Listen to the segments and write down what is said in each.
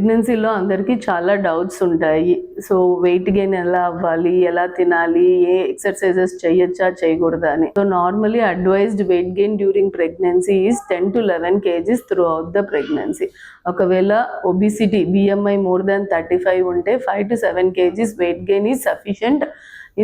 ప్రెగ్నెన్సీలో అందరికీ చాలా డౌట్స్ ఉంటాయి. సో వెయిట్ గెయిన్ ఎలా అవ్వాలి, ఎలా తినాలి, ఏ ఎక్సర్సైజెస్ చేయొచ్చా చేయకూడదా అని. So normally advised weight gain during pregnancy is 10 to 11 kgs through out the pregnancy. ఒకవేళ ఒబిసిటీ BMI more than 35 ఉంటే 5 to 7 kgs weight gain is sufficient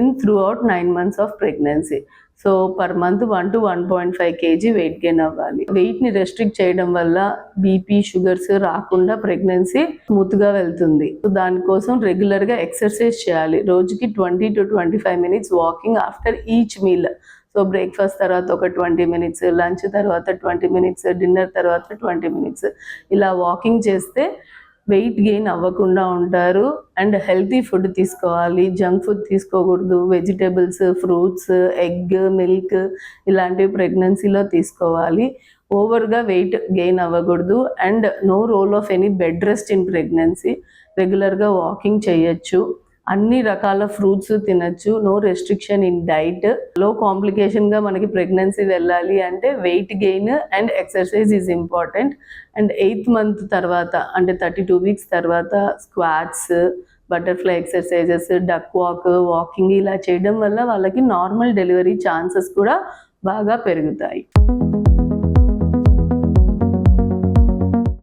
in through out 9 months of pregnancy. So per month 1 to 1.5 kg weight gain అవ్వాలి. Wait ని restrict చేయడం వల్ల BP, sugars రాకుండా pregnancy smooth గా వెళ్తుంది. So దానికోసం రెగ్యులర్ గా ఎక్సర్సైజ్ చేయాలి. రోజుకి 20 to 25 minutes walking after each meal. So breakfast తర్వాత ఒక 20 minutes, లంచ్ తర్వాత 20 minutes, డిన్నర్ తర్వాత 20 minutes ఇలా వాకింగ్ చేస్తే వెయిట్ గెయిన్ అవ్వకుండా ఉంటారు. అండ్ హెల్తీ ఫుడ్ తీసుకోవాలి, జంక్ ఫుడ్ తీసుకోకూడదు. వెజిటేబుల్స్, ఫ్రూట్స్, ఎగ్, మిల్క్ ఇలాంటివి ప్రెగ్నెన్సీలో తీసుకోవాలి. ఓవర్గా వెయిట్ గెయిన్ అవ్వకూడదు. And no role of any bed rest in pregnancy. రెగ్యులర్గా వాకింగ్ చేయొచ్చు, అన్ని రకాల ఫ్రూట్స్ తినచ్చు, నో రెస్ట్రిక్షన్ ఇన్ డైట్. లో కాంప్లికేషన్గా మనకి ప్రెగ్నెన్సీ వెళ్ళాలి అంటే weight gain and exercise is important. And 8th month తర్వాత అంటే 32 weeks తర్వాత squats, butterfly exercises, duck walking ఇలా చేయడం వల్ల వాళ్ళకి నార్మల్ డెలివరీ ఛాన్సెస్ కూడా బాగా పెరుగుతాయి.